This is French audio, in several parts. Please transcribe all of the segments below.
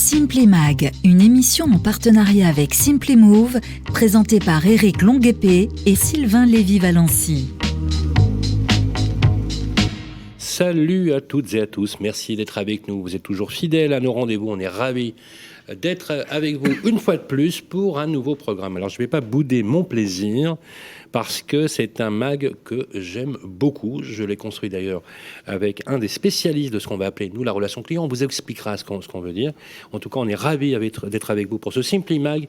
Simply Mag, une émission en partenariat avec Simply Move, présentée par Éric Longuepée et Sylvain Lévy-Valency. Salut à toutes et à tous, merci d'être avec nous. Vous êtes toujours fidèles à nos rendez-vous, on est ravis d'être avec vous une fois de plus pour un nouveau programme. Alors je ne vais pas bouder mon plaisir parce que c'est un mag que j'aime beaucoup. Je l'ai construit d'ailleurs avec un des spécialistes de ce qu'on va appeler, nous, la relation client. On vous expliquera ce qu'on veut dire. En tout cas, on est ravis d'être avec vous pour ce Simply Mag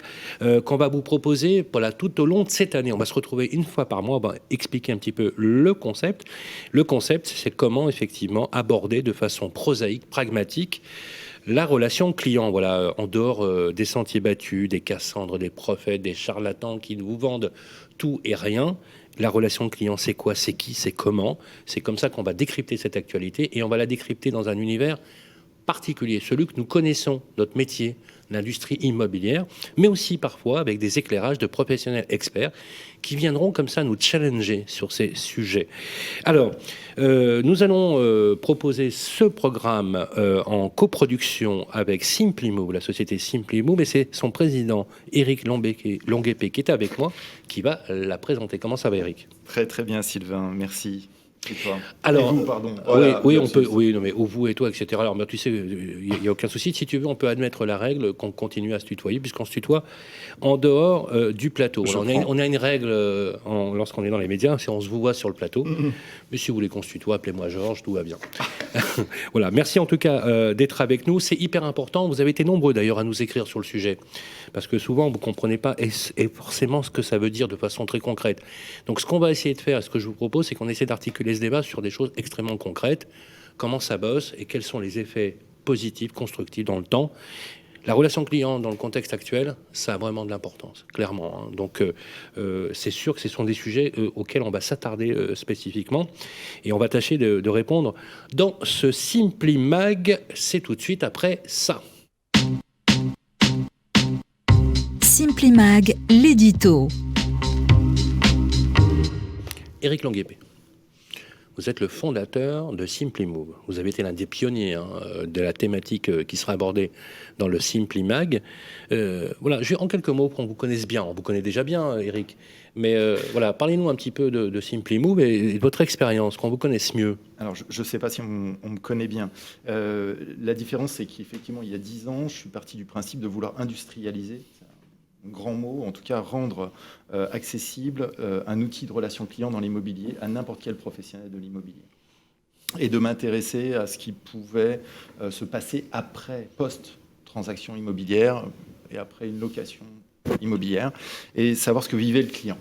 qu'on va vous proposer tout au long de cette année. On va se retrouver une fois par mois, on va expliquer un petit peu le concept. Le concept, c'est comment effectivement aborder de façon prosaïque, pragmatique, la relation client, voilà, en dehors des sentiers battus, des Cassandres, des prophètes, des charlatans qui vous vendent tout et rien. La relation client, c'est quoi, c'est qui, c'est comment. C'est comme ça qu'on va décrypter cette actualité et on va la décrypter dans un univers particulier, celui que nous connaissons, notre métier, l'industrie immobilière, mais aussi parfois avec des éclairages de professionnels experts qui viendront comme ça nous challenger sur ces sujets. Alors, nous allons proposer ce programme en coproduction avec Simply Move, la société Simply Move, et c'est son président, Éric Longuepée, qui est avec moi, qui va la présenter. Comment ça va, Éric ? Très très bien, Sylvain, merci. Et toi ? Alors, et vous, pardon. Oui, on peut. Oui, non, mais vous et toi, etc. Alors, mais tu sais, il n'y a aucun souci. Si tu veux, on peut admettre la règle qu'on continue à se tutoyer, puisqu'on se tutoie en dehors du plateau. Alors, on a une règle lorsqu'on est dans les médias, c'est on se voit sur le plateau. Mais si vous voulez qu'on se tutoie, appelez-moi Georges, tout va bien. Voilà. Merci en tout cas d'être avec nous. C'est hyper important. Vous avez été nombreux d'ailleurs à nous écrire sur le sujet, parce que souvent vous comprenez pas et forcément ce que ça veut dire de façon très concrète. Donc, ce qu'on va essayer de faire, et ce que je vous propose, c'est qu'on essaie d'articuler ce débat sur des choses extrêmement concrètes, comment ça bosse et quels sont les effets positifs, constructifs dans le temps. La relation client dans le contexte actuel, ça a vraiment de l'importance, clairement. Donc c'est sûr que ce sont des sujets auxquels on va s'attarder spécifiquement et on va tâcher de répondre dans ce Simply Mag. C'est tout de suite après ça. Simply Mag, l'édito. Éric Longuepée. Vous êtes le fondateur de Simply Move. Vous avez été l'un des pionniers de la thématique qui sera abordée dans le Simply Mag. Voilà, en quelques mots, qu'on vous connaisse bien. On vous connaît déjà bien, Éric. Mais voilà, parlez-nous un petit peu de Simply Move et de votre expérience, qu'on vous connaisse mieux. Alors, je ne sais pas si on me connaît bien. La différence, c'est qu'effectivement, il y a 10 ans, je suis parti du principe de vouloir industrialiser. Grand mot, en tout cas rendre accessible un outil de relation client dans l'immobilier à n'importe quel professionnel de l'immobilier. Et de m'intéresser à ce qui pouvait se passer après, post-transaction immobilière et après une location immobilière, et savoir ce que vivait le client.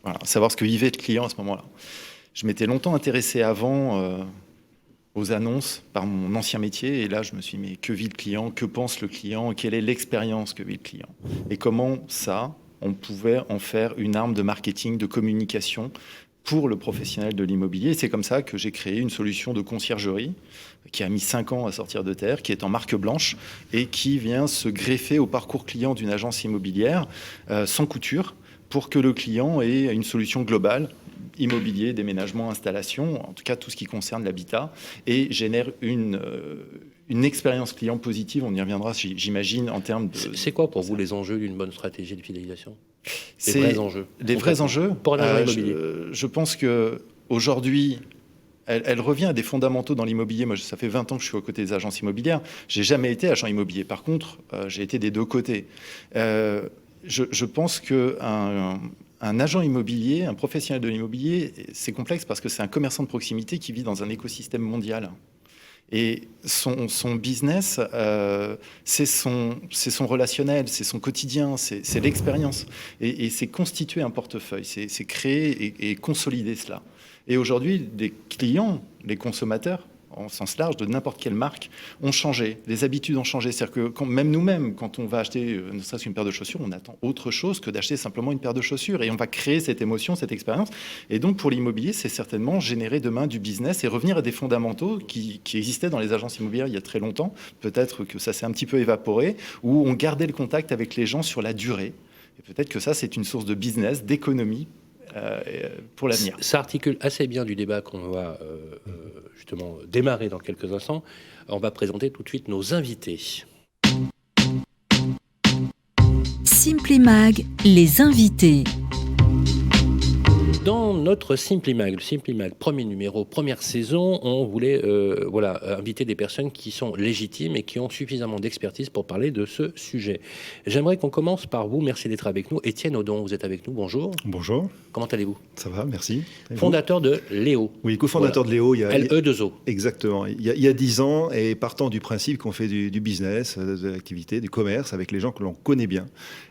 Voilà, savoir ce que vivait le client à ce moment-là. Je m'étais longtemps intéressé avant aux annonces par mon ancien métier. Et là, je me suis dit, mais que vit le client ? Que pense le client ? Quelle est l'expérience que vit le client ? Et comment ça, on pouvait en faire une arme de marketing, de communication pour le professionnel de l'immobilier. Et c'est comme ça que j'ai créé une solution de conciergerie qui a mis 5 ans à sortir de terre, qui est en marque blanche et qui vient se greffer au parcours client d'une agence immobilière sans couture pour que le client ait une solution globale, immobilier, déménagement, installation, en tout cas tout ce qui concerne l'habitat, et génère une expérience client positive. On y reviendra, j'imagine, en termes de... C'est quoi pour vous les enjeux d'une bonne stratégie de fidélisation ? Les vrais enjeux. Les vrais enjeux pour l'agent immobilier. Je pense qu'aujourd'hui, elle revient à des fondamentaux dans l'immobilier. Moi, ça fait 20 ans que je suis aux côtés des agences immobilières. J'ai jamais été agent immobilier. Par contre, j'ai été des deux côtés. Je pense qu'un agent immobilier, un professionnel de l'immobilier, c'est complexe parce que c'est un commerçant de proximité qui vit dans un écosystème mondial. Et son business, c'est son relationnel, c'est son quotidien, c'est l'expérience. Et c'est constituer un portefeuille, c'est créer et consolider cela. Et aujourd'hui, les clients, les consommateurs, en sens large, de n'importe quelle marque, ont changé. Les habitudes ont changé. C'est-à-dire que même nous-mêmes, quand on va acheter ne serait-ce qu'une paire de chaussures, on attend autre chose que d'acheter simplement une paire de chaussures. Et on va créer cette émotion, cette expérience. Et donc, pour l'immobilier, c'est certainement générer demain du business et revenir à des fondamentaux qui existaient dans les agences immobilières il y a très longtemps. Peut-être que ça s'est un petit peu évaporé, où on gardait le contact avec les gens sur la durée. Et peut-être que ça, c'est une source de business, d'économie, pour l'avenir. Ça articule assez bien du débat qu'on va justement démarrer dans quelques instants. On va présenter tout de suite nos invités. Simply Mag, les invités. Dans notre Simply Mag, le Simply Mag, premier numéro, première saison, on voulait inviter des personnes qui sont légitimes et qui ont suffisamment d'expertise pour parler de ce sujet. J'aimerais qu'on commence par vous. Merci d'être avec nous. Étienne Audon, vous êtes avec nous. Bonjour. Bonjour. Comment allez-vous? Ça va, merci. Fondateur de Léo. Oui, cofondateur de Léo. LE2O. Exactement. Il y a 10 ans, et partant du principe qu'on fait du business, de l'activité, du commerce avec les gens que l'on connaît bien.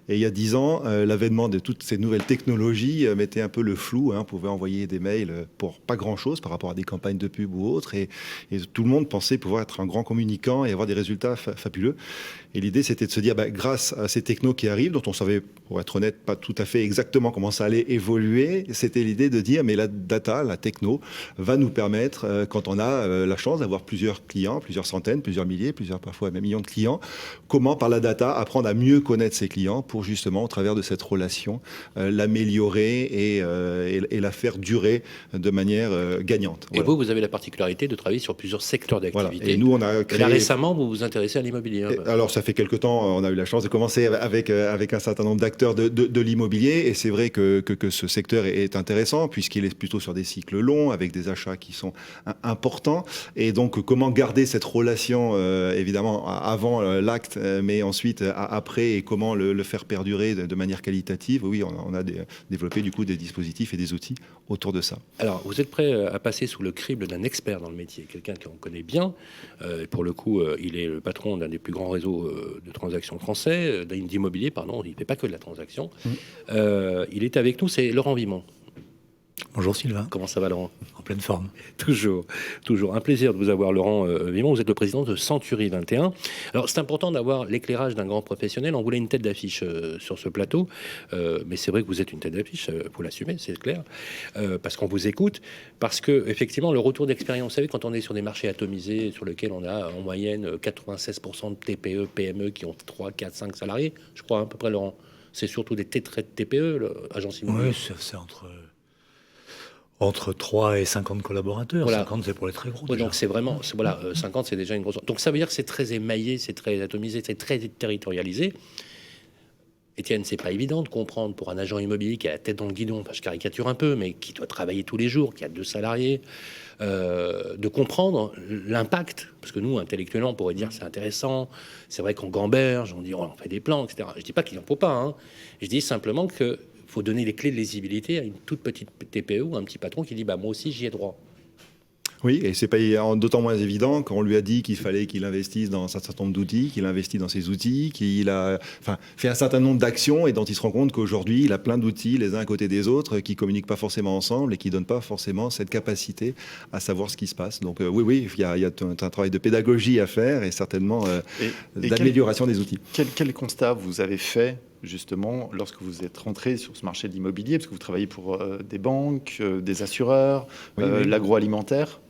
Et il y a 10 ans, l'avènement de toutes ces nouvelles technologies mettait un peu le flou. On pouvait envoyer des mails pour pas grand-chose par rapport à des campagnes de pub ou autres. Et tout le monde pensait pouvoir être un grand communicant et avoir des résultats fabuleux. Et l'idée, c'était de se dire, grâce à ces technos qui arrivent, dont on savait, pour être honnête, pas tout à fait exactement comment ça allait évoluer, c'était l'idée de dire, mais la data, la techno, va nous permettre, quand on a la chance d'avoir plusieurs clients, plusieurs centaines, plusieurs milliers, plusieurs parfois même millions de clients, comment, par la data, apprendre à mieux connaître ses clients pour justement, au travers de cette relation, l'améliorer et la faire durer de manière gagnante. Et vous avez la particularité de travailler sur plusieurs secteurs d'activité. Voilà. Et nous, on a créé... Là, récemment, vous vous intéressez à l'immobilier. Alors, ça fait quelque temps, on a eu la chance de commencer avec un certain nombre d'acteurs de l'immobilier. Et c'est vrai que ce secteur est intéressant, puisqu'il est plutôt sur des cycles longs, avec des achats qui sont importants. Et donc, comment garder cette relation, évidemment, avant l'acte, mais ensuite après, et comment le faire perdurer de manière qualitative. Oui, on a développé du coup des dispositifs et des outils autour de ça. Alors, vous êtes prêt à passer sous le crible d'un expert dans le métier, quelqu'un qu'on connaît bien. Pour le coup, il est le patron d'un des plus grands réseaux de transactions français, d'immobilier, pardon. Il ne fait pas que de la transaction. Il est avec nous, c'est Laurent Vimont. Bonjour Sylvain. Comment ça va, Laurent? En pleine forme. Toujours un plaisir de vous avoir, Laurent Vimont. Vous êtes le président de Century 21. Alors, c'est important d'avoir l'éclairage d'un grand professionnel. On voulait une tête d'affiche sur ce plateau, mais c'est vrai que vous êtes une tête d'affiche, faut l'assumer, c'est clair, parce qu'on vous écoute, parce que effectivement, le retour d'expérience, vous savez, quand on est sur des marchés atomisés, sur lesquels on a en moyenne 96% de TPE, PME qui ont 3, 4, 5 salariés, je crois à peu près, Laurent, c'est surtout des TPE, l'agence immobilière. Oui, c'est entre 3 et 50 collaborateurs. Voilà. 50, c'est pour les très gros. Ouais, déjà. donc c'est vraiment, 50, c'est déjà une grosse. Donc ça veut dire que c'est très émaillé, c'est très atomisé, c'est très territorialisé. Étienne, c'est pas évident de comprendre pour un agent immobilier qui a la tête dans le guidon, enfin je caricature un peu, mais qui doit travailler tous les jours, qui a 2 salariés, de comprendre l'impact. Parce que nous, intellectuellement, on pourrait dire c'est intéressant, c'est vrai qu'on gamberge, on dit on fait des plans, etc. Je dis pas qu'il n'en faut pas, Je dis simplement que faut donner les clés de lisibilité à une toute petite TPE ou un petit patron qui dit moi aussi j'y ai droit. Oui, et c'est pas d'autant moins évident quand on lui a dit qu'il fallait qu'il investisse dans un certain nombre d'outils, qu'il investit dans ses outils, qu'il a fait un certain nombre d'actions et dont il se rend compte qu'aujourd'hui, il a plein d'outils les uns à côté des autres qui communiquent pas forcément ensemble et qui donnent pas forcément cette capacité à savoir ce qui se passe. Donc oui, il y a un travail de pédagogie à faire et certainement d'amélioration des outils. Quel constat vous avez fait justement lorsque vous êtes rentré sur ce marché de l'immobilier, parce que vous travaillez pour des banques, des assureurs, l'agroalimentaire,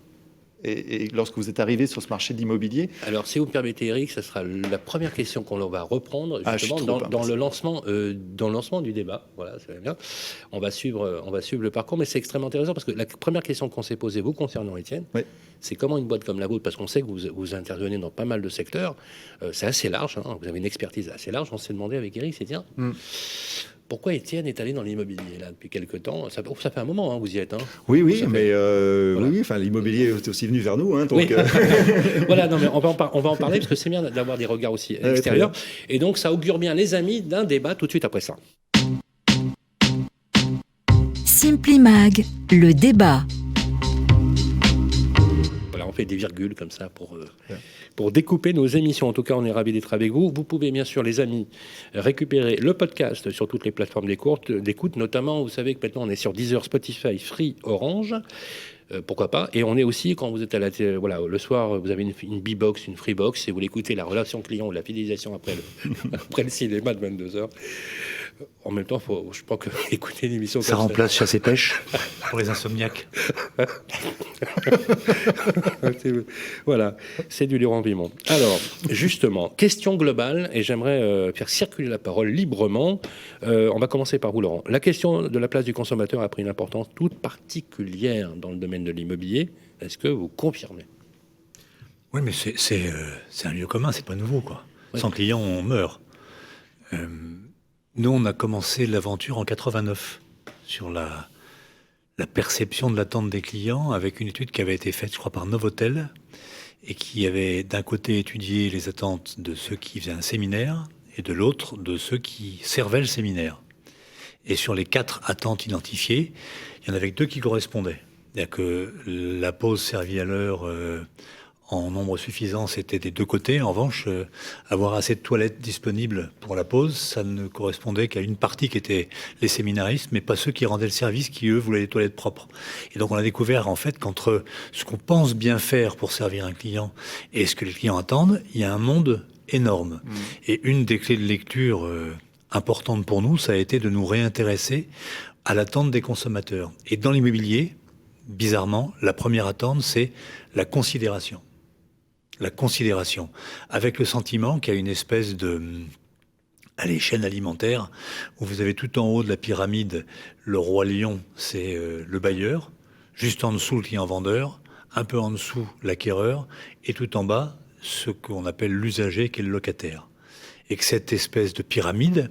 et lorsque vous êtes arrivé sur ce marché de l'immobilier? Alors, si vous me permettez, Eric, ça sera la première question qu'on va reprendre justement dans le lancement du débat. Voilà, ça va bien. On va suivre le parcours, mais c'est extrêmement intéressant parce que la première question qu'on s'est posée, vous concernant Étienne, c'est comment une boîte comme la vôtre, parce qu'on sait que vous intervenez dans pas mal de secteurs, c'est assez large, vous avez une expertise assez large. On s'est demandé avec Eric, c'est pourquoi Étienne est allé dans l'immobilier là depuis quelques temps? Ça fait un moment, vous y êtes. Oui, mais voilà. L'immobilier est aussi venu vers nous. Donc, voilà, non, mais on va en parler parce que c'est bien d'avoir des regards aussi extérieurs. Et donc, ça augure bien, les amis, d'un débat tout de suite après ça. Simply Mag, le débat. Voilà, on fait des virgules comme ça pour découper nos émissions. En tout cas, on est ravis d'être avec vous. Vous pouvez bien sûr, les amis, récupérer le podcast sur toutes les plateformes d'écoute. Notamment, vous savez que maintenant, on est sur Deezer, Spotify, Free, Orange. Pourquoi pas. Et on est aussi, quand vous êtes à le soir, vous avez une B-Box, une Freebox, et vous l'écoutez, la relation client ou la fidélisation après le cinéma de 22h. En même temps, je pense que écouter une émission ça remplace chasse et pêche pour les insomniaques. Voilà, c'est du Laurent Vimont. Alors, justement, question globale, et j'aimerais faire circuler la parole librement. On va commencer par vous, Laurent. La question de la place du consommateur a pris une importance toute particulière dans le domaine de l'immobilier. Est-ce que vous confirmez? Oui, mais c'est un lieu commun, c'est pas nouveau, quoi. Ouais. Sans client, on meurt. Nous, on a commencé l'aventure en 89 sur la perception de l'attente des clients avec une étude qui avait été faite, je crois, par Novotel et qui avait d'un côté étudié les attentes de ceux qui faisaient un séminaire et de l'autre de ceux qui servaient le séminaire. Et sur les 4 attentes identifiées, il y en avait que 2 qui correspondaient. C'est-à-dire que la pause servie à l'heure en nombre suffisant, c'était des 2 côtés. En revanche, avoir assez de toilettes disponibles pour la pause, ça ne correspondait qu'à une partie qui était les séminaristes, mais pas ceux qui rendaient le service, qui eux voulaient les toilettes propres. Et donc on a découvert en fait qu'entre ce qu'on pense bien faire pour servir un client et ce que les clients attendent, il y a un monde énorme. Et une des clés de lecture importante pour nous, ça a été de nous réintéresser à l'attente des consommateurs. Et dans l'immobilier, bizarrement, la première attente, c'est la considération. La considération, avec le sentiment qu'il y a une espèce de chaîne alimentaire, où vous avez tout en haut de la pyramide le roi lion, c'est le bailleur, juste en dessous le client vendeur, un peu en dessous l'acquéreur, et tout en bas, ce qu'on appelle l'usager, qui est le locataire. Et que cette espèce de pyramide,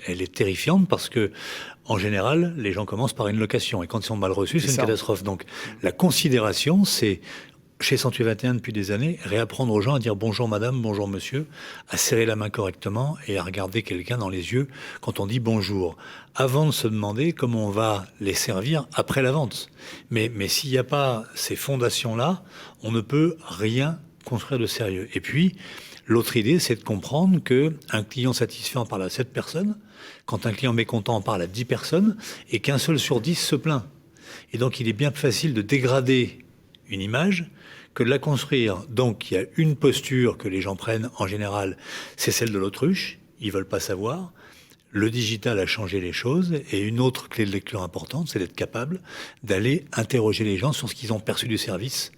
elle est terrifiante parce que, en général, les gens commencent par une location. Et quand ils sont mal reçus, c'est une catastrophe. Donc, la considération, c'est, chez 121 depuis des années, réapprendre aux gens à dire bonjour madame, bonjour monsieur, à serrer la main correctement et à regarder quelqu'un dans les yeux quand on dit bonjour. Avant de se demander comment on va les servir après la vente. Mais s'il n'y a pas ces fondations-là, on ne peut rien construire de sérieux. Et puis, l'autre idée, c'est de comprendre qu'un client satisfait en parle à 7 personnes, quand un client mécontent en parle à 10 personnes, et qu'un seul sur 10 se plaint. Et donc, il est bien plus facile de dégrader une image que de la construire. Donc, il y a une posture que les gens prennent, en général, c'est celle de l'autruche. Ils ne veulent pas savoir. Le digital a changé les choses. Et une autre clé de lecture importante, c'est d'être capable d'aller interroger les gens sur ce qu'ils ont perçu du service,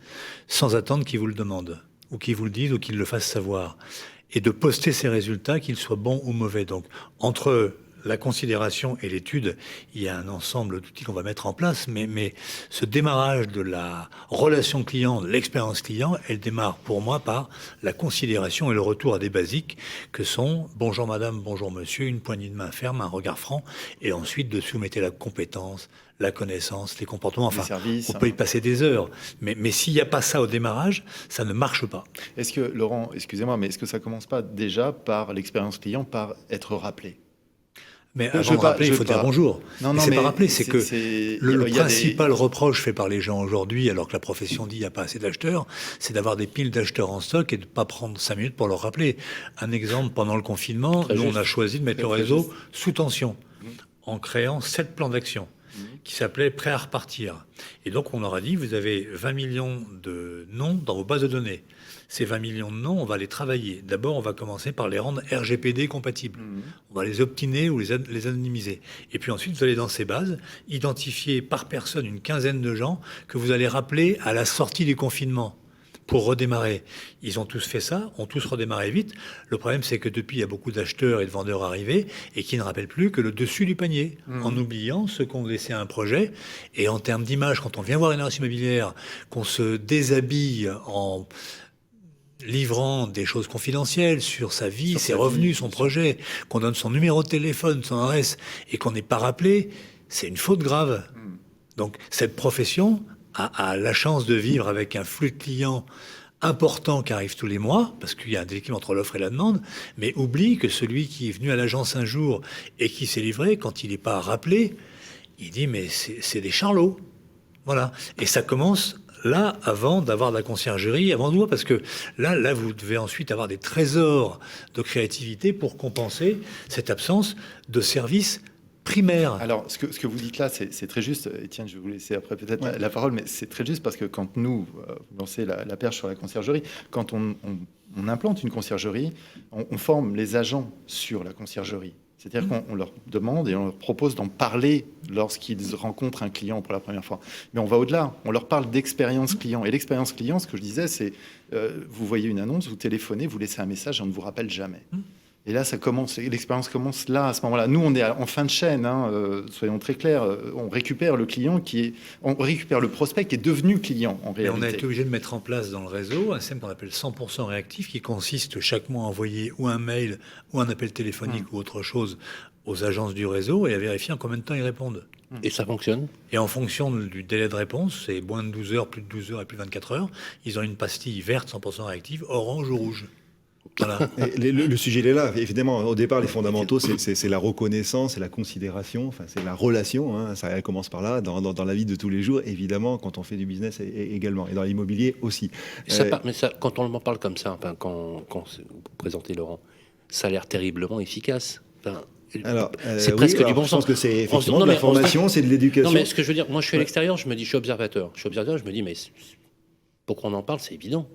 sans attendre qu'ils vous le demandent, ou qu'ils vous le disent, ou qu'ils le fassent savoir. Et de poster ces résultats, qu'ils soient bons ou mauvais. Donc, entre la considération et l'étude, il y a un ensemble d'outils qu'on va mettre en place, mais ce démarrage de la relation client, de l'expérience client, elle démarre pour moi par la considération et le retour à des basiques que sont bonjour madame, bonjour monsieur, une poignée de main ferme, un regard franc, et ensuite dessus mettez la compétence, la connaissance, les comportements, enfin, on peut y passer des heures, mais s'il n'y a pas ça au démarrage, ça ne marche pas. Est-ce que, Laurent, excusez-moi, mais est-ce que ça commence pas déjà par l'expérience client, par être rappelé ? Mais avant de rappeler, il faut dire bonjour. Non, c'est pas rappeler, c'est que le principal reproche fait par les gens aujourd'hui, alors que la profession dit qu'il n'y a pas assez d'acheteurs, c'est d'avoir des piles d'acheteurs en stock et de ne pas prendre 5 minutes pour leur rappeler. Un exemple, pendant le confinement, nous, on a choisi de mettre le réseau sous tension, en créant 7 plans d'action qui s'appelaient Prêt à repartir. Et donc, on leur a dit, vous avez 20 millions de noms dans vos bases de données. Ces 20 millions de noms, on va les travailler. D'abord, on va commencer par les rendre RGPD compatibles. On va les optiner ou les anonymiser. Et puis ensuite, vous allez dans ces bases, identifier par personne une quinzaine de gens que vous allez rappeler à la sortie du confinement pour redémarrer. Ils ont tous fait ça, ont tous redémarré vite. Le problème, c'est que depuis, il y a beaucoup d'acheteurs et de vendeurs arrivés et qui ne rappellent plus que le dessus du panier, en oubliant ceux qui ont laissé un projet. Et en termes d'image, quand on vient voir une agence immobilière, qu'on se déshabille en livrant des choses confidentielles sur sa vie, ses revenus, son projet, qu'on donne son numéro de téléphone, son adresse, et qu'on n'est pas rappelé, c'est une faute grave. Donc cette profession a la chance de vivre avec un flux de clients important qui arrive tous les mois, parce qu'il y a un déséquilibre entre l'offre et la demande, mais oublie que celui qui est venu à l'agence un jour et qui s'est livré, quand il n'est pas rappelé, il dit mais c'est des charlots. Voilà. Et ça commence là, avant d'avoir de la conciergerie, avant de voir, parce que là, vous devez ensuite avoir des trésors de créativité pour compenser cette absence de service primaire. Alors, ce que vous dites là, c'est très juste. Étienne, je vais vous laisser après peut-être la parole, mais c'est très juste parce que quand nous, vous lancez la perche sur la conciergerie, quand on implante une conciergerie, on forme les agents sur la conciergerie. C'est-à-dire qu'on leur demande et on leur propose d'en parler lorsqu'ils rencontrent un client pour la première fois. Mais on va au-delà, on leur parle d'expérience client. Et l'expérience client, ce que je disais, c'est vous voyez une annonce, vous téléphonez, vous laissez un message et on ne vous rappelle jamais. Et là, ça commence, l'expérience commence là, à ce moment-là. Nous, on est en fin de chaîne, soyons très clairs. On récupère le client on récupère le prospect qui est devenu client en réalité. Et on a été obligé de mettre en place dans le réseau un système qu'on appelle 100% réactif, qui consiste chaque mois à envoyer ou un mail ou un appel téléphonique ou autre chose aux agences du réseau et à vérifier en combien de temps ils répondent. Et ça fonctionne? Et en fonction du délai de réponse, c'est moins de 12 heures, plus de 12 heures et plus de 24 heures, ils ont une pastille verte 100% réactive, orange ou rouge. Voilà. Le sujet, il est là. Évidemment, au départ, les fondamentaux, c'est la reconnaissance, c'est la considération, enfin, c'est la relation. Hein. Ça, elle commence par là, dans la vie de tous les jours, évidemment, quand on fait du business également, et dans l'immobilier aussi. Mais ça, quand on m'en parle comme ça, enfin, quand vous présentez Laurent, ça a l'air terriblement efficace. Enfin, alors, c'est presque du bon je sens. pense que c'est effectivement de la formation, c'est de l'éducation. Non, mais ce que je veux dire, moi je suis à l'extérieur, je me dis, je suis observateur. Je me dis, mais pourquoi on en parle, c'est évident.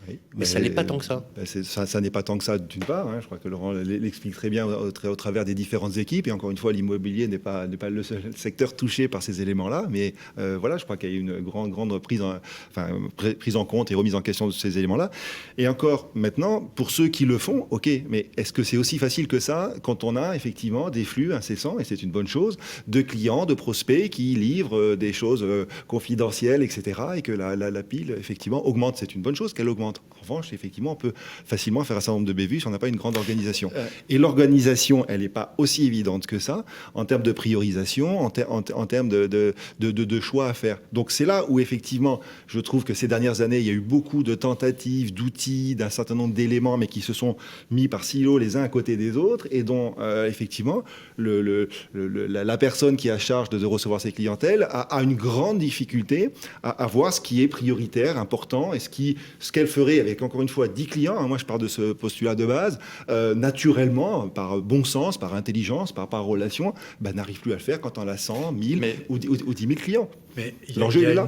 Oui, mais ça n'est pas tant que ça. Ça n'est pas tant que ça d'une part. Hein. Je crois que Laurent l'explique très bien au travers des différentes équipes. Et encore une fois, l'immobilier n'est pas le seul secteur touché par ces éléments-là. Mais voilà, je crois qu'il y a eu une grande prise en compte et remise en question de ces éléments-là. Et encore maintenant, pour ceux qui le font, ok, mais est-ce que c'est aussi facile que ça quand on a effectivement des flux incessants, et c'est une bonne chose, de clients, de prospects qui livrent des choses confidentielles, etc. et que la pile, effectivement, augmente. C'est une bonne chose qu'elle augmente. En revanche, effectivement, on peut facilement faire un certain nombre de bévues si on n'a pas une grande organisation. Et l'organisation, elle n'est pas aussi évidente que ça en termes de priorisation, en termes de choix à faire. Donc c'est là où, effectivement, je trouve que ces dernières années, il y a eu beaucoup de tentatives, d'outils, d'un certain nombre d'éléments, mais qui se sont mis par silos les uns à côté des autres, et dont, effectivement, la personne qui a à charge de recevoir ses clientèles a une grande difficulté à voir ce qui est prioritaire, important, et ce qu'elle ferait avec, encore une fois, 10 clients, hein, moi je pars de ce postulat de base, naturellement, par bon sens, par intelligence, par relation, n'arrive plus à le faire quand on a 100, 1000 ou 10 000 clients. Mais l'enjeu est là.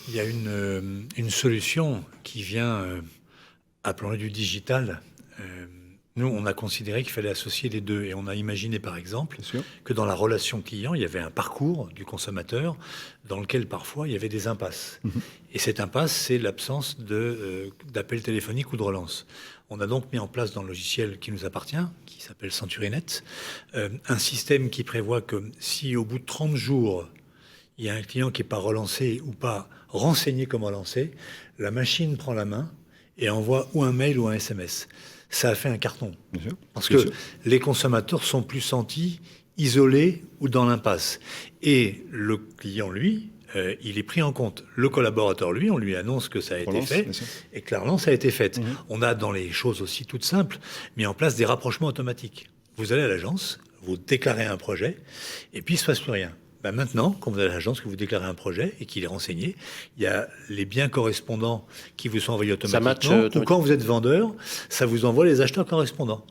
Il y a une solution qui vient, appelons-le du digital. Nous, on a considéré qu'il fallait associer les deux. Et on a imaginé, par exemple, que dans la relation client, il y avait un parcours du consommateur dans lequel, parfois, il y avait des impasses. Et cette impasse, c'est l'absence d'appel téléphonique ou de relance. On a donc mis en place dans le logiciel qui nous appartient, qui s'appelle CenturiNet, un système qui prévoit que si, au bout de 30 jours, il y a un client qui n'est pas relancé ou pas renseigné comme relancé, la machine prend la main et envoie ou un mail ou un SMS. Ça a fait un carton. Parce que les consommateurs sont plus sentis isolés ou dans l'impasse. Et le client, lui, il est pris en compte. Le collaborateur, lui, on lui annonce que ça a été fait et que la relance a été faite. On a, dans les choses aussi toutes simples, mis en place des rapprochements automatiques. Vous allez à l'agence, vous déclarez un projet et puis il ne se passe plus rien. Maintenant, quand vous allez à l'agence, que vous déclarez un projet et qu'il est renseigné, il y a les biens correspondants qui vous sont envoyés automatiquement. Ou quand vous êtes vendeur, ça vous envoie les acheteurs correspondants.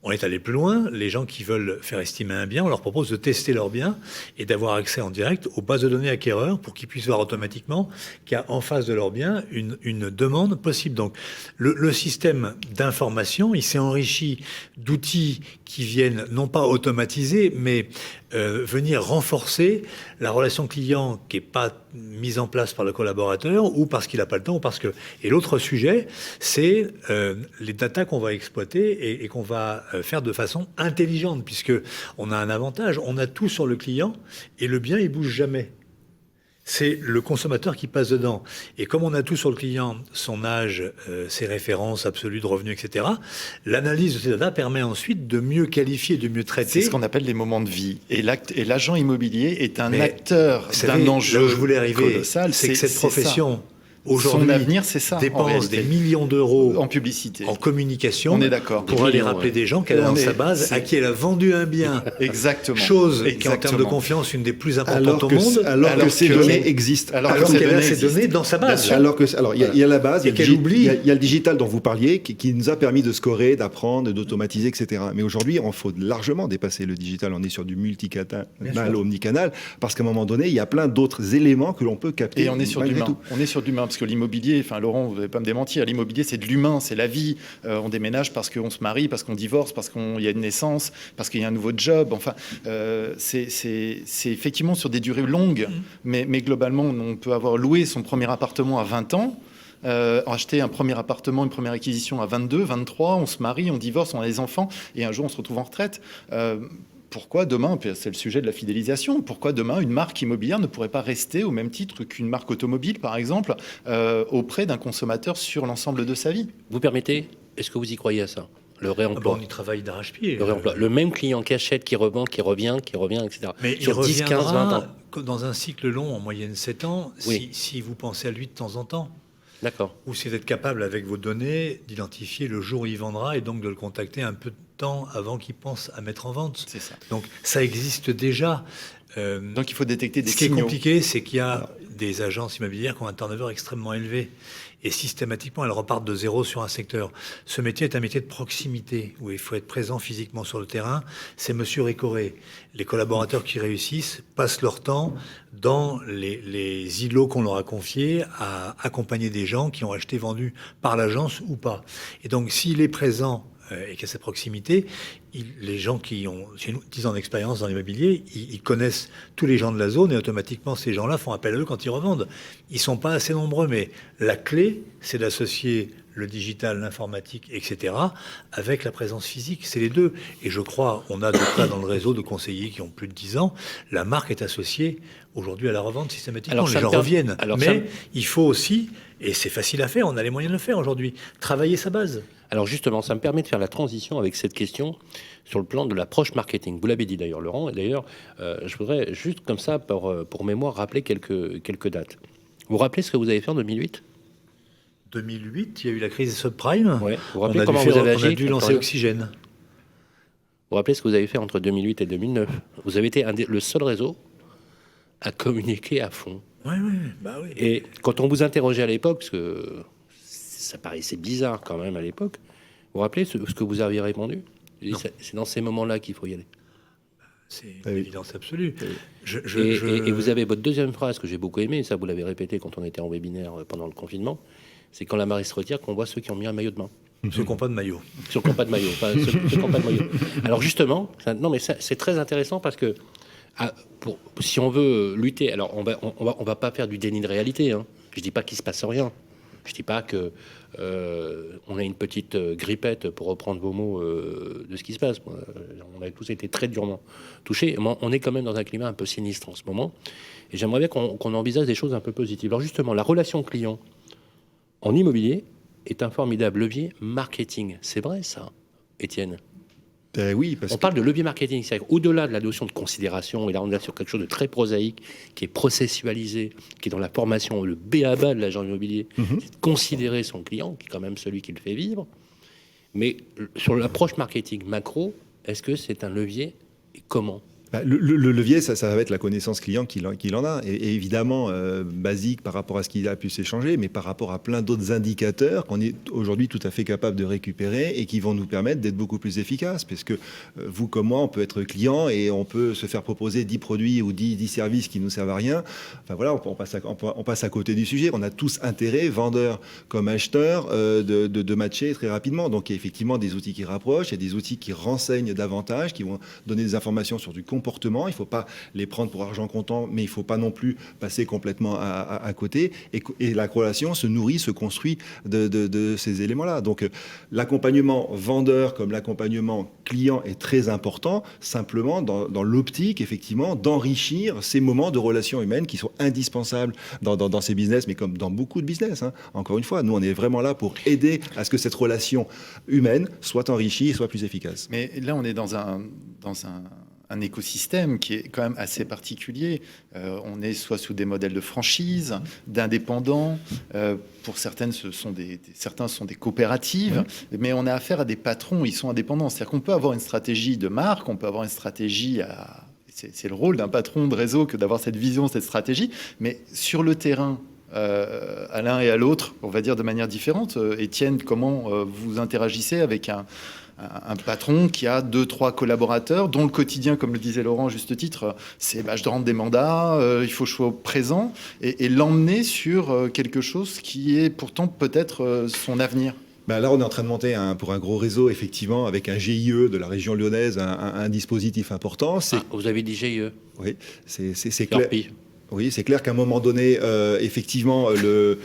On est allé plus loin. Les gens qui veulent faire estimer un bien, on leur propose de tester leur bien et d'avoir accès en direct aux bases de données acquéreurs pour qu'ils puissent voir automatiquement qu'il y a en face de leur bien une demande possible. Donc, le système d'information, il s'est enrichi d'outils qui viennent non pas automatiser, mais venir renforcer la relation client qui n'est pas mise en place par le collaborateur ou parce qu'il n'a pas le temps ou parce que... Et l'autre sujet, c'est les datas qu'on va exploiter et qu'on va faire de façon intelligente, puisque on a un avantage, on a tout sur le client et le bien, il bouge jamais. C'est le consommateur qui passe dedans. Et comme on a tout sur le client, son âge, ses références absolues de revenus, etc., l'analyse de ces datas permet ensuite de mieux qualifier, de mieux traiter. C'est ce qu'on appelle les moments de vie. Et l'agent immobilier est un acteur d'un enjeu là où je voulais arriver, colossal. C'est que cette profession... Aujourd'hui, son avenir, c'est ça, dépense des millions d'euros en publicité, en communication. On est d'accord. Pour aller rappeler des gens qu'elle a dans sa base, à qui elle a vendu un bien. Exactement. Chose qui, en termes de confiance, une des plus importantes au monde. Alors que ces données existent. Alors qu'elle a ces données dans sa base. Alors il y a la base, il y a le digital dont vous parliez, qui nous a permis de scorer, d'apprendre, d'automatiser, etc. Mais aujourd'hui, on faut largement dépasser le digital. On est sur du multicanal, omnicanal, parce qu'à un moment donné, il y a plein d'autres éléments que l'on peut capter. Et on est sur du l'humain. On est sur de l'humain. Parce que l'immobilier, enfin Laurent, vous ne allez pas me démentir, l'immobilier c'est de l'humain, c'est la vie. On déménage parce qu'on se marie, parce qu'on divorce, parce qu'il y a une naissance, parce qu'il y a un nouveau job. Enfin, c'est effectivement sur des durées longues, mais globalement, on peut avoir loué son premier appartement à 20 ans, acheter un premier appartement, une première acquisition à 22, 23, on se marie, on divorce, on a des enfants, et un jour on se retrouve en retraite. Pourquoi demain, c'est le sujet de la fidélisation, pourquoi demain une marque immobilière ne pourrait pas rester au même titre qu'une marque automobile, par exemple, auprès d'un consommateur sur l'ensemble de sa vie? Vous permettez, est-ce que vous y croyez à ça? Le réemploi. On y travaille d'arrache-pied. Le réemploi. Le même client qui achète, qui revend, qui revient, etc. Mais sur 10, 15, 20 ans. Dans un cycle long, en moyenne 7 ans, Oui. si vous pensez à lui de temps en temps. D'accord. Ou si vous êtes capable, avec vos données, d'identifier le jour où il vendra et donc de le contacter un peu de temps avant qu'il pense à mettre en vente. C'est ça. Donc ça existe déjà. Donc il faut détecter des Ce qui est signaux. compliqué, c'est qu'il y a des agences immobilières qui ont un turnover extrêmement élevé. Et systématiquement, elles repartent de zéro sur un secteur. Ce métier est un métier de proximité, où il faut être présent physiquement sur le terrain. C'est monsieur Récoré. Les collaborateurs qui réussissent passent leur temps dans les îlots qu'on leur a confiés à accompagner des gens qui ont acheté, vendu par l'agence ou pas. Et donc, s'il est présent et qu'il y a cette proximité, les gens qui ont 10 ans d'expérience dans l'immobilier, ils connaissent tous les gens de la zone et automatiquement, ces gens-là font appel à eux quand ils revendent. Ils ne sont pas assez nombreux, mais la clé, c'est d'associer le digital, l'informatique, etc., avec la présence physique. C'est les deux. Et je crois, on a des cas dans le réseau de conseillers qui ont plus de 10 ans. La marque est associée aujourd'hui à la revente systématiquement. Les gens reviennent. Mais il faut aussi, et c'est facile à faire, on a les moyens de le faire aujourd'hui, travailler sa base. Alors justement, ça me permet de faire la transition avec cette question sur le plan de l'approche marketing. Vous l'avez dit d'ailleurs, Laurent, et d'ailleurs, je voudrais juste comme ça, pour mémoire, rappeler quelques dates. Vous vous rappelez ce que vous avez fait en 2008 ? 2008, il y a eu la crise des subprimes. Ouais. Vous vous rappelez comment vous avez agi ? On a dû lancer Oxygène. Vous vous rappelez ce que vous avez fait entre 2008 et 2009 ? Vous avez été le seul réseau à communiquer à fond. Oui, bah oui. Et quand on vous interrogeait à l'époque, parce que ça paraissait bizarre quand même à l'époque, vous vous rappelez ce que vous aviez répondu ? C'est dans ces moments-là qu'il faut y aller. C'est une évidence absolue. Et vous avez votre deuxième phrase que j'ai beaucoup aimée, et ça vous l'avez répété quand on était en webinaire pendant le confinement, c'est quand la marée se retire qu'on voit ceux qui ont mis un maillot de bain. Ceux qui n'ont pas de maillot. Ceux qui n'ont pas de maillot. Enfin, ceux qui n'ont pas de maillot. Alors justement, c'est très intéressant parce que si on veut lutter, alors on va pas faire du déni de réalité. Hein. Je dis pas qu'il se passe rien. Je dis pas que on a une petite grippette, pour reprendre vos mots, de ce qui se passe. On a tous été très durement touchés. On est quand même dans un climat un peu sinistre en ce moment. Et j'aimerais bien qu'on envisage des choses un peu positives. Alors justement, la relation client en immobilier est un formidable levier marketing. C'est vrai ça, Étienne ? Oui, parce on parle de levier marketing, c'est-à-dire au-delà de la notion de considération, et là on est sur quelque chose de très prosaïque, qui est processualisé, qui est dans la formation, le b.a.-ba de l'agent immobilier, c'est de considérer son client, qui est quand même celui qui le fait vivre. Mais sur l'approche marketing macro, est-ce que c'est un levier et comment ? Le levier, ça va être la connaissance client qu'il en a. Et évidemment, basique par rapport à ce qu'il a pu s'échanger, mais par rapport à plein d'autres indicateurs qu'on est aujourd'hui tout à fait capable de récupérer et qui vont nous permettre d'être beaucoup plus efficaces. Parce que vous comme moi, on peut être client et on peut se faire proposer 10 produits ou 10 services qui ne nous servent à rien. Enfin voilà, on passe à côté du sujet. On a tous intérêt, vendeurs comme acheteurs, de matcher très rapidement. Donc il y a effectivement des outils qui rapprochent, il y a des outils qui renseignent davantage, qui vont donner des informations sur du comportement. Il ne faut pas les prendre pour argent comptant, mais il ne faut pas non plus passer complètement à côté. Et la relation se nourrit, se construit de ces éléments-là. Donc l'accompagnement vendeur comme l'accompagnement client est très important, simplement dans l'optique, effectivement, d'enrichir ces moments de relations humaines qui sont indispensables dans ces business, mais comme dans beaucoup de business. Hein. Encore une fois, nous, on est vraiment là pour aider à ce que cette relation humaine soit enrichie et soit plus efficace. Mais là, on est dans un écosystème qui est quand même assez particulier. On est soit sous des modèles de franchise, d'indépendants. Pour certaines, certains sont des coopératives, mais on a affaire à des patrons, ils sont indépendants. C'est-à-dire qu'on peut avoir une stratégie de marque, on peut avoir une stratégie à... C'est le rôle d'un patron de réseau que d'avoir cette vision, cette stratégie. Mais sur le terrain, à l'un et à l'autre, on va dire de manière différente. Étienne, comment vous interagissez avec un patron qui a 2-3 collaborateurs, dont le quotidien, comme le disait Laurent à juste titre, c'est je dois rendre des mandats, il faut que je sois présent, et l'emmener sur quelque chose qui est pourtant peut-être son avenir. Là, on est en train de monter pour un gros réseau, effectivement, avec un GIE de la région lyonnaise, un dispositif important. Vous avez dit GIE ? Oui, c'est clair. Oui, c'est clair qu'à un moment donné, effectivement, je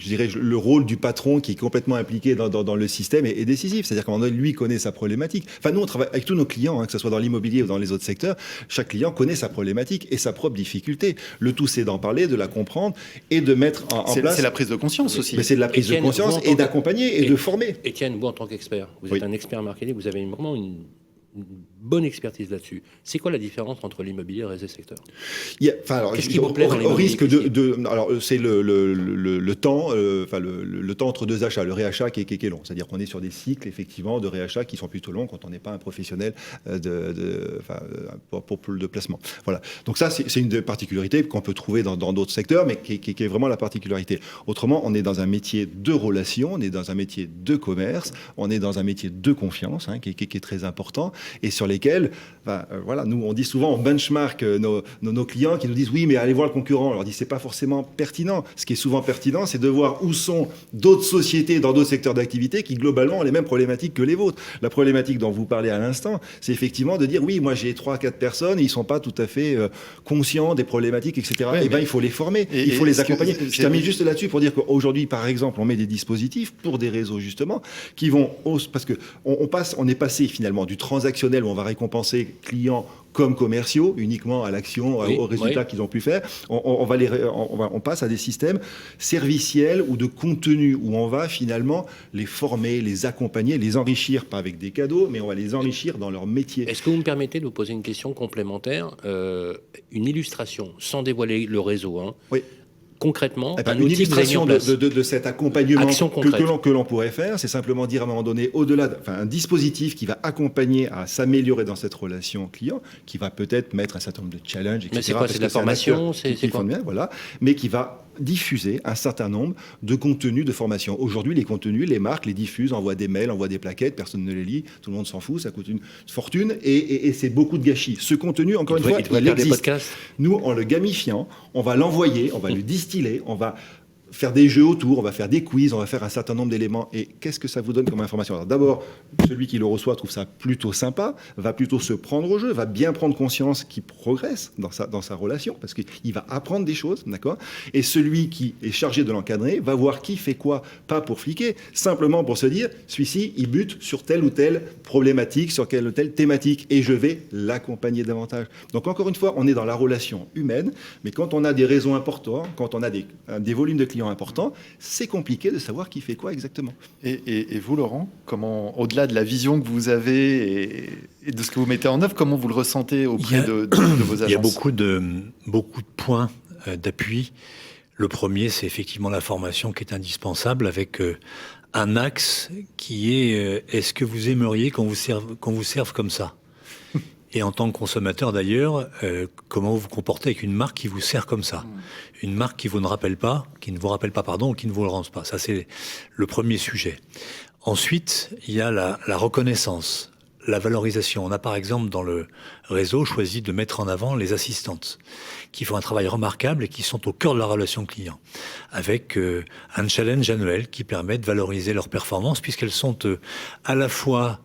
dirais, le rôle du patron qui est complètement impliqué dans le système est décisif. C'est-à-dire qu'à un moment donné, lui connaît sa problématique. Enfin, nous, on travaille avec tous nos clients, que ce soit dans l'immobilier ou dans les autres secteurs. Chaque client connaît sa problématique et sa propre difficulté. Le tout, c'est d'en parler, de la comprendre et de mettre en place... C'est la prise de conscience aussi. Mais c'est de la prise de conscience et d'accompagner et de former. Étienne, vous, en tant qu'expert, vous êtes un expert marketing, vous avez vraiment une bonne expertise là-dessus. C'est quoi la différence entre l'immobilier et le réseau secteur? Qu'est-ce qui vous plaît dans l'immobilier? Au risque alors, c'est le temps, le temps entre deux achats, le réachat qui est long. C'est-à-dire qu'on est sur des cycles, effectivement, de réachat qui sont plutôt longs quand on n'est pas un professionnel pour le placement. Voilà. Donc ça, c'est une des particularités qu'on peut trouver dans d'autres secteurs, mais qui est vraiment la particularité. Autrement, on est dans un métier de relation, on est dans un métier de commerce, on est dans un métier de confiance, qui est très important, et sur lesquels, voilà, nous, on dit souvent, on benchmark nos clients qui nous disent, oui, mais allez voir le concurrent. On leur dit, c'est pas forcément pertinent. Ce qui est souvent pertinent, c'est de voir où sont d'autres sociétés dans d'autres secteurs d'activité qui, globalement, ont les mêmes problématiques que les vôtres. La problématique dont vous parlez à l'instant, c'est effectivement de dire, oui, moi, j'ai 3-4 personnes, et ils sont pas tout à fait conscients des problématiques, etc. Ouais, il faut les former, il faut les accompagner. Je termine juste là-dessus pour dire qu'aujourd'hui, par exemple, on met des dispositifs pour des réseaux, justement, qui vont, parce que on est passé, finalement, du transactionnel où on va récompenser clients comme commerciaux, uniquement à l'action, aux résultats qu'ils ont pu faire. On passe à des systèmes serviciels ou de contenu où on va finalement les former, les accompagner, les enrichir, pas avec des cadeaux, mais on va les enrichir dans leur métier. Est-ce que vous me permettez de vous poser une question complémentaire, une illustration, sans dévoiler le réseau, Oui. Concrètement, une illustration de cet accompagnement que l'on pourrait faire, c'est simplement dire à un moment donné, au-delà, un dispositif qui va accompagner à s'améliorer dans cette relation client, qui va peut-être mettre un certain nombre de challenges, etc. Mais c'est quoi, c'est de la formation, c'est quoi bien, voilà, mais qui va diffuser un certain nombre de contenus de formation. Aujourd'hui, les contenus, les marques les diffusent, envoient des mails, envoient des plaquettes, personne ne les lit, tout le monde s'en fout, ça coûte une fortune et c'est beaucoup de gâchis. Ce contenu, encore une fois, il existe. Nous, en le gamifiant, on va l'envoyer, on va le distiller, on va faire des jeux autour, on va faire des quiz, on va faire un certain nombre d'éléments. Et qu'est-ce que ça vous donne comme information? Alors d'abord, celui qui le reçoit trouve ça plutôt sympa, va plutôt se prendre au jeu, va bien prendre conscience qu'il progresse dans sa relation, parce qu'il va apprendre des choses, d'accord? Et celui qui est chargé de l'encadrer va voir qui fait quoi, pas pour fliquer, simplement pour se dire, celui-ci, il bute sur telle ou telle problématique, sur telle ou telle thématique, et je vais l'accompagner davantage. Donc encore une fois, on est dans la relation humaine, mais quand on a des réseaux importants, quand on a des volumes de clients important, c'est compliqué de savoir qui fait quoi exactement. Et vous, Laurent, comment, au-delà de la vision que vous avez et de ce que vous mettez en œuvre, comment vous le ressentez auprès de vos agences? Il y a beaucoup de points d'appui. Le premier, c'est effectivement la formation qui est indispensable, avec un axe qui est est-ce que vous aimeriez qu'on vous serve comme ça? Et en tant que consommateur d'ailleurs, comment vous vous comportez avec une marque qui vous sert comme ça? Une marque qui ne vous rappelle pas, ou qui ne vous le rend pas. Ça, c'est le premier sujet. Ensuite, il y a la reconnaissance, la valorisation. On a par exemple dans le réseau choisi de mettre en avant les assistantes, qui font un travail remarquable et qui sont au cœur de la relation client, avec un challenge annuel qui permet de valoriser leurs performances, puisqu'elles sont à la fois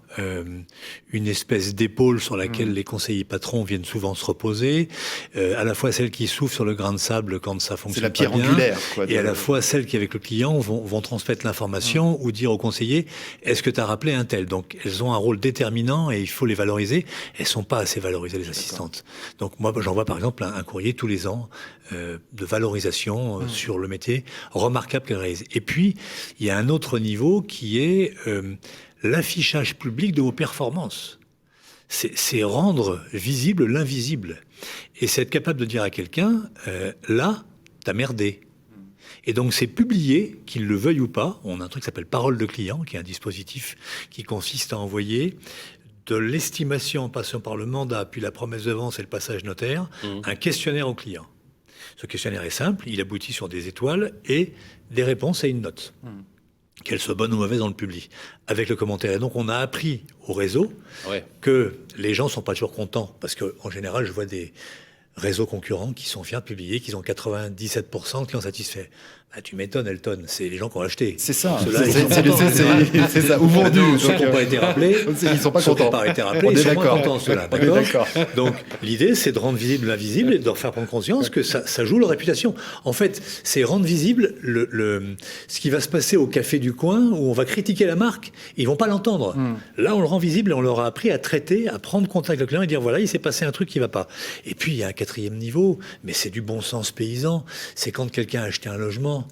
une espèce d'épaule sur laquelle les conseillers patrons viennent souvent se reposer, à la fois celles qui souffrent sur le grain de sable quand ça fonctionne pas bien. C'est la pierre angulaire, quoi. Et à la fois celles qui, avec le client, vont transmettre l'information ou dire au conseiller, est-ce que tu as rappelé un tel? Donc, elles ont un rôle déterminant et il faut les valoriser. Elles sont pas assez valorisées, les assistantes. Donc, moi, j'envoie par exemple un courrier tous les ans de valorisation sur le métier remarquable qu'elles réalisent. Et puis, il y a un autre niveau qui est l'affichage public de vos performances. C'est rendre visible l'invisible. Et c'est être capable de dire à quelqu'un, là, t'as merdé. Et donc c'est publié, qu'il le veuille ou pas. On a un truc qui s'appelle Parole de client, qui est un dispositif qui consiste à envoyer de l'estimation en passant par le mandat, puis la promesse de vente et le passage notaire, un questionnaire au client. Ce questionnaire est simple, il aboutit sur des étoiles et des réponses et une note. Qu'elle soit bonne ou mauvaise, on le publie, avec le commentaire. Et donc, on a appris au réseau que les gens ne sont pas toujours contents, parce qu'en général, je vois des réseaux concurrents qui sont fiers de publier qu'ils ont 97% de clients satisfaits. Ah, tu m'étonnes, Elton, c'est les gens qui ont acheté. C'est ça. Ceux-là, C'est- ils sont c'est- contents. c'est ça. Ou vendu. Ceux qui n'ont pas été rappelés, Ils sont pas ceux qui n'ont contents. pas été On rappelés, est ils sont moins d'accord. contents, ceux-là. On est d'accord. Donc, l'idée, c'est de rendre visible l'invisible et de leur faire prendre conscience que ça joue leur réputation. En fait, c'est rendre visible ce qui va se passer au café du coin où on va critiquer la marque. Ils vont pas l'entendre. Là, on le rend visible et on leur a appris à traiter, à prendre contact avec le client et dire voilà, il s'est passé un truc qui va pas. Et puis, il y a un 4e niveau, mais c'est du bon sens paysan. C'est quand quelqu'un a acheté un logement.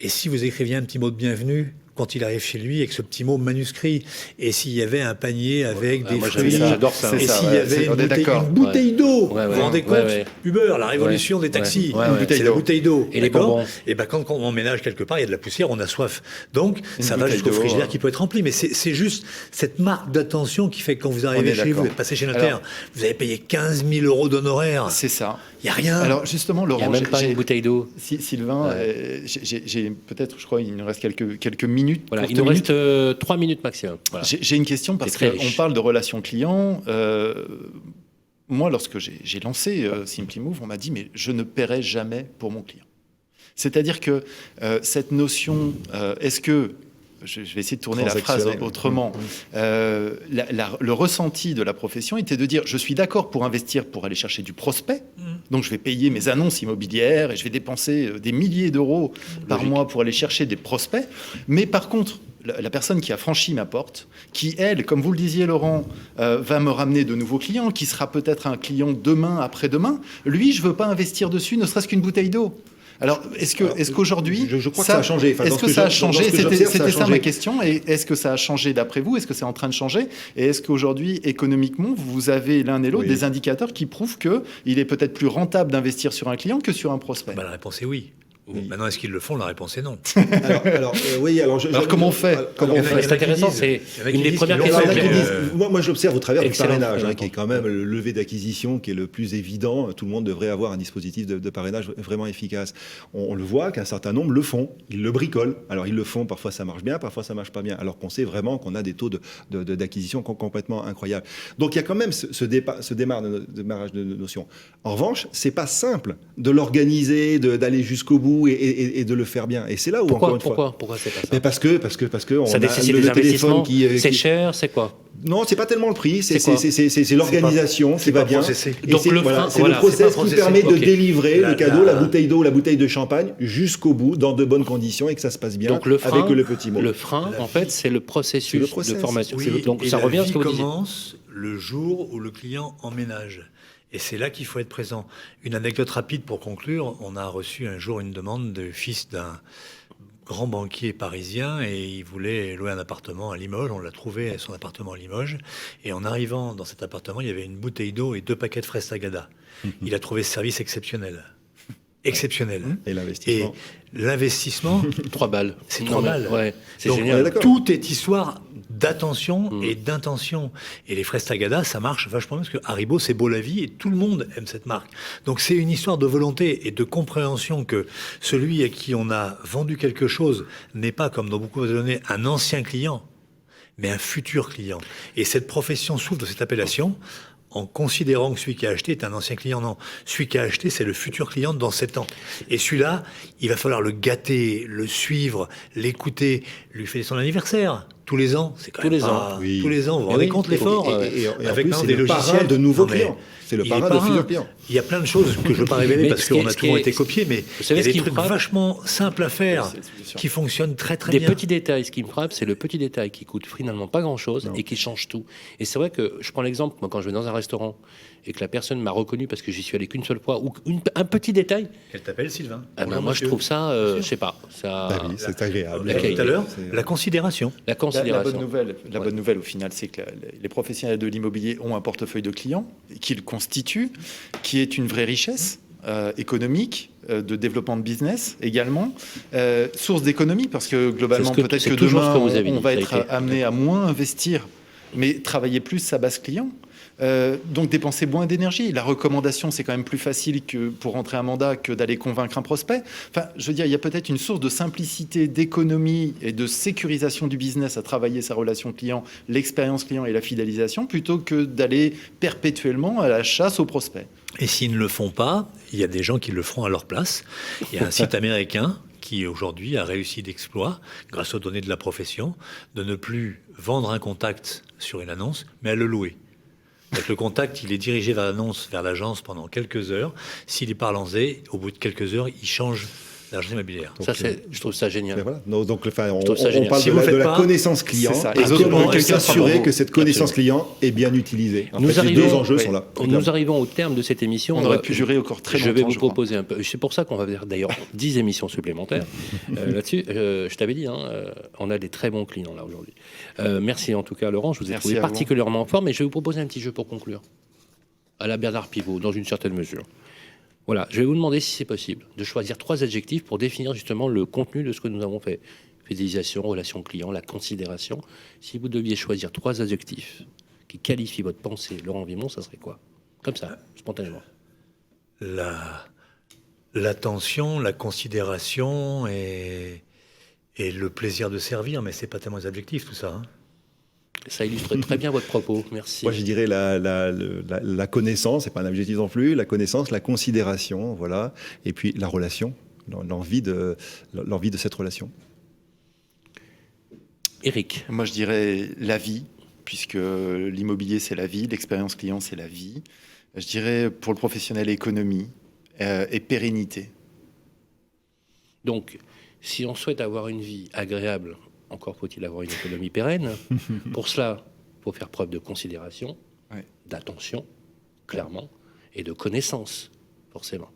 Et si vous écriviez un petit mot de bienvenue quand il arrive chez lui avec ce petit mot manuscrit, et s'il y avait un panier avec des moi, fruits, j'adore ça. et C'est ça, s'il y ouais, avait on est d'accord. une bouteille d'eau, Ouais, vous ouais. vous rendez compte Ouais. Uber, la révolution des taxis, Ouais, une bouteille c'est la d'eau. bouteille d'eau. Et les d'accord bonbons. Et ben quand on emménage quelque part, il y a de la poussière, on a soif. Donc ça va bouteille jusqu'au d'eau, frigidaire hein. qui peut être rempli. Mais c'est juste cette marque d'attention qui fait que quand vous arrivez est chez vous, d'accord. vous êtes passé chez Notaire, vous avez payé 15 000 € d'honoraires. C'est ça. Il n'y a rien. Alors justement, Il n'y a Laurent, même pas une bouteille d'eau. Sylvain, j'ai peut-être, je crois, il nous reste quelques minutes. Voilà, courtes il nous minutes. reste 3 minutes maximum. Voilà. J'ai une question parce C'est très qu'on riche. parle de relations clients. Moi, lorsque j'ai lancé Simply Move, on m'a dit mais je ne paierai jamais pour mon client. C'est-à-dire que cette notion, est-ce que je vais essayer de tourner la phrase Transactionnel. autrement. Le ressenti de la profession était de dire je suis d'accord pour investir pour aller chercher du prospect, donc je vais payer mes annonces immobilières et je vais dépenser des milliers d'euros par mois pour aller chercher des prospects, mais par contre la personne qui a franchi ma porte, qui elle, comme vous le disiez Laurent, va me ramener de nouveaux clients, qui sera peut-être un client demain, après-demain, lui je veux pas investir dessus, ne serait-ce qu'une bouteille d'eau. Alors, est-ce qu'aujourd'hui... Je crois que ça a changé. Enfin, est-ce que ça a changé? C'était ça changé. ma question. Et est-ce que ça a changé d'après vous? Est-ce que c'est en train de changer? Et est-ce qu'aujourd'hui, économiquement, vous avez l'un et l'autre Oui. des indicateurs qui prouvent qu'il est peut-être plus rentable d'investir sur un client que sur un prospect? La réponse est oui. Maintenant, est-ce qu'ils le font? La réponse est non. Oui, alors comment on fait? Comment on Il y en a- fait? C'est intéressant, c'est une des premières questions. Alors, il y en a qui que- disent- moi, je l'observe au travers du Excellent. parrainage, qui est quand même le levier d'acquisition qui est le plus évident. Tout le monde devrait avoir un dispositif de parrainage vraiment efficace. On le voit qu'un certain nombre le font, ils le bricolent. Alors, ils le font, parfois ça marche bien, parfois ça marche pas bien, alors qu'on sait vraiment qu'on a des taux d'acquisition complètement incroyables. Donc, il y a quand même ce démarrage de notion. En revanche, c'est pas simple de l'organiser, d'aller jusqu'au bout et de le faire bien. Et c'est là où, encore une fois... Pourquoi c'est pas ça? Mais parce que on Ça a nécessite le des téléphone investissements. qui C'est cher, c'est quoi? Non, c'est pas tellement le prix, c'est C'est quoi? l'organisation qui va bien. processé. Et Donc c'est le voilà, frein, c'est voilà, le process c'est pas qui processé. permet de Ok. délivrer La- le cadeau, la- la bouteille d'eau, la bouteille de champagne jusqu'au bout, dans de bonnes conditions et que ça se passe bien Donc le frein, avec le petit mot. le frein, en fait, c'est le processus C'est le process. de formation. Oui, Donc et ça la revient à vie ce que vous disiez. commence le jour où le client emménage. Et c'est là qu'il faut être présent. Une anecdote rapide pour conclure. On a reçu un jour une demande de fils d'un grand banquier parisien et il voulait louer un appartement à Limoges. On l'a trouvé à son appartement à Limoges. Et en arrivant dans cet appartement, il y avait une bouteille d'eau et 2 paquets de fraises Tagada. Il a trouvé ce service exceptionnel. Exceptionnel. Et Et l'investissement. l'investissement, 3 balles. C'est Non, 3 mais- balles. Ouais, c'est donc, génial. d'accord. tout est histoire d'attention et d'intention. Et les fraises Tagada, ça marche vachement bien parce que Haribo, c'est beau la vie et tout le monde aime cette marque. Donc c'est une histoire de volonté et de compréhension que celui à qui on a vendu quelque chose n'est pas, comme dans beaucoup de données, un ancien client, mais un futur client. Et cette profession souffre de cette appellation en considérant que celui qui a acheté est un ancien client. Non, celui qui a acheté, c'est le futur client dans 7 ans. Et celui-là, il va falloir le gâter, le suivre, l'écouter, lui fêter son anniversaire. Tous les ans, c'est quand Tous même les pas... ans. Oui. Tous les ans, vous vous Eh rendez oui. compte l'effort Et en avec plus, maintenant c'est des le parrain logiciels de nouveaux Non, mais clients. C'est le il est parrain de parrain. futurs clients. Il y a plein de choses que je ne veux pas révéler Mais parce ce qui est- qu'on a ce qui toujours est- été copié, mais Vous savez il y a ce des qui me trucs frappe vachement simples à faire C'est la solution. qui fonctionnent très très Des bien. petits détails. Ce qui me frappe, c'est le petit détail qui coûte finalement pas grand-chose et qui change tout. Et c'est vrai que je prends l'exemple, moi, quand je vais dans un restaurant et que la personne m'a reconnu parce que j'y suis allé qu'une seule fois, ou un petit détail, Elle t'appelle Sylvain. ah ben, Bonjour, moi je monsieur. trouve ça, je sais pas, ça, Ah oui, c'est agréable. On l'a dit tout à l'heure, C'est- la considération. la La considération. bonne nouvelle au final, c'est que les professionnels de l'immobilier ont un portefeuille de clients qu'ils constituent, qui est une vraie richesse économique, de développement de business également, source d'économie, parce que globalement, C'est ce que- peut-être c'est que toujours demain, ce que vous avez on dit, va ça a être été. amené à moins investir, mais travailler plus sa base client. Donc dépenser moins d'énergie. La recommandation, c'est quand même plus facile que pour rentrer un mandat que d'aller convaincre un prospect. Enfin, je veux dire, il y a peut-être une source de simplicité, d'économie et de sécurisation du business à travailler sa relation client, l'expérience client et la fidélisation, plutôt que d'aller perpétuellement à la chasse aux prospects. Et s'ils ne le font pas, il y a des gens qui le feront à leur place. Il y a un site américain qui aujourd'hui a réussi d'exploit, grâce aux données de la profession, de ne plus vendre un contact sur une annonce, mais à le louer. Donc le contact, il est dirigé vers l'annonce, vers l'agence pendant quelques heures. S'il n'est pas relancé, au bout de quelques heures, il change l'agence immobilière. Donc, je trouve ça génial. Voilà. Donc, on génial. parle Si de la connaissance client. C'est ça. Et comment Exactement. s'assurer que cette connaissance client est bien utilisée. En fait, les deux enjeux sont là. Nous arrivons au terme de cette émission. On aurait pu durer encore très longtemps. Je vais vous proposer un peu. C'est pour ça qu'on va faire d'ailleurs 10 émissions supplémentaires là-dessus. Je t'avais dit, on a des très bons clients là aujourd'hui. Merci en tout cas, Laurent. Je vous ai trouvé particulièrement fort, mais je vais vous proposer un petit jeu pour conclure. À la Bernard Pivot, dans une certaine mesure. Voilà, je vais vous demander si c'est possible de choisir 3 adjectifs pour définir justement le contenu de ce que nous avons fait. Fidélisation, relation client, la considération. Si vous deviez choisir 3 adjectifs qui qualifient votre pensée, Laurent Vimont, ça serait quoi? Comme ça, spontanément. L'attention, la considération et le plaisir de servir, mais c'est pas tellement des adjectifs tout ça. Hein. Ça illustre très bien votre propos, merci. Moi, je dirais la connaissance, c'est pas un adjectif non plus, la connaissance, la considération, voilà, et puis la relation, l'envie de cette relation. Éric. Moi, je dirais la vie, puisque l'immobilier, c'est la vie, l'expérience client, c'est la vie. Je dirais pour le professionnel, économie et pérennité. Donc, si on souhaite avoir une vie agréable, encore faut-il avoir une économie pérenne. Pour cela, il faut faire preuve de considération, d'attention, clairement, et de connaissance, forcément.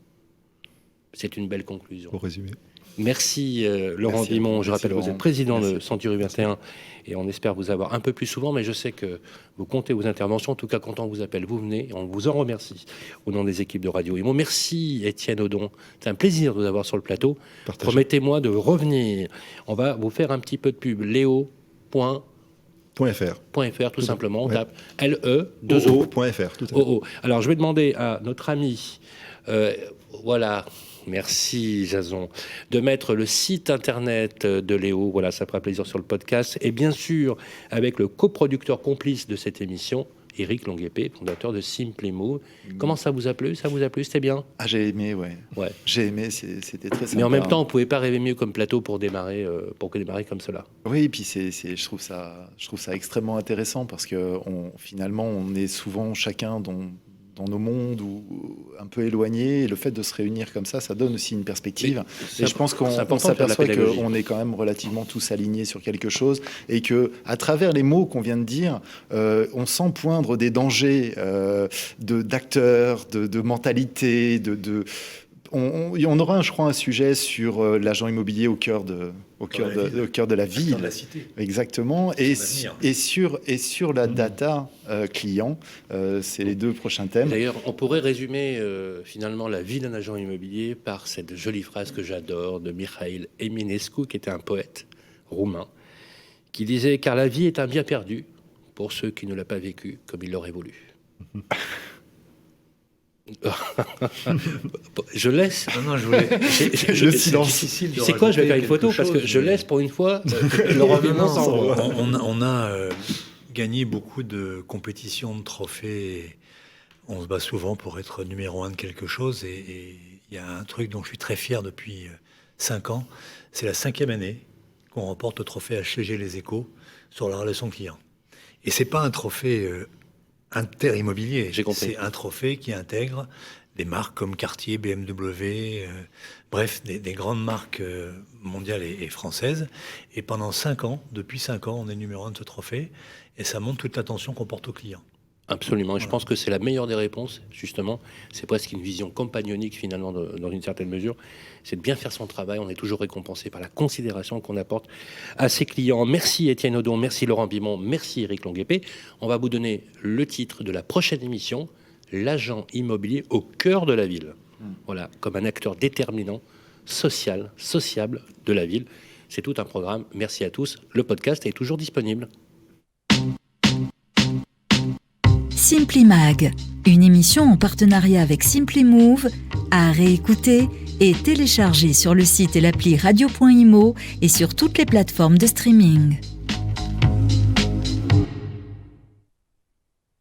C'est une belle conclusion. Pour résumer. Merci Laurent Vimont. Je rappelle que vous êtes président de Century 21 et on espère vous avoir un peu plus souvent, mais je sais que vous comptez vos interventions. En tout cas, quand on vous appelle, vous venez et on vous en remercie au nom des équipes de Radio Imo. Merci Étienne Audon. C'est un plaisir de vous avoir sur le plateau. Promettez-moi de revenir. On va vous faire un petit peu de pub. Léo.fr tout simplement. On tape LE2O.fr. Alors je vais demander à notre ami, voilà. Merci Jason. De mettre le site internet de Léo, voilà, ça fera plaisir sur le podcast. Et bien sûr, avec le coproducteur complice de cette émission, Éric Longuepé, fondateur de Simply Move. Comment ça vous a plu? Ça vous a plu? C'était bien? J'ai aimé, ouais. J'ai aimé, c'était très sympa. Mais en même temps, on ne pouvait pas rêver mieux comme plateau pour démarrer comme cela. Oui, et puis je trouve ça extrêmement intéressant parce que finalement, on est souvent chacun dans nos mondes ou un peu éloignés, et le fait de se réunir comme ça donne aussi une perspective. Et je pense qu'on s'aperçoit qu'on est quand même relativement tous alignés sur quelque chose, et que à travers les mots qu'on vient de dire, on sent poindre des dangers d'acteurs, de mentalité, on aura, je crois, un sujet sur l'agent immobilier au cœur de la ville. De la cité. Exactement. Et sur la data client, c'est les 2 prochains thèmes. D'ailleurs, on pourrait résumer finalement la vie d'un agent immobilier par cette jolie phrase que j'adore de Mihail Eminescu, qui était un poète roumain, qui disait « Car la vie est un bien perdu pour ceux qui ne l'ont pas vécu comme il l'aurait voulu ». Je laisse. Non, je voulais. Le silence. C'est quoi? Je vais faire une photo parce que je laisse pour une fois. On a gagné beaucoup de compétitions, de trophées. On se bat souvent pour être numéro 1 de quelque chose. Et il y a un truc dont je suis très fier depuis 5 ans. C'est la 5e année qu'on remporte le trophée HCG Les Échos sur la relation client. Et c'est pas un trophée interimmobilier. C'est un trophée qui intègre des marques comme Cartier, BMW, bref, des grandes marques mondiales et françaises. Et pendant 5 ans, depuis 5 ans, on est numéro 1 de ce trophée. Et ça montre toute l'attention qu'on porte aux clients. Absolument. Et je pense que c'est la meilleure des réponses, justement. C'est presque une vision compagnonique, finalement, dans une certaine mesure. C'est de bien faire son travail. On est toujours récompensé par la considération qu'on apporte à ses clients. Merci Étienne Audon, merci Laurent Vimont, merci Éric Longuepé. On va vous donner le titre de la prochaine émission, l'agent immobilier au cœur de la ville. Voilà, comme un acteur déterminant, sociable de la ville. C'est tout un programme. Merci à tous. Le podcast est toujours disponible. Simply Mag, une émission en partenariat avec Simply Move, à réécouter et télécharger sur le site et l'appli radio.imo et sur toutes les plateformes de streaming.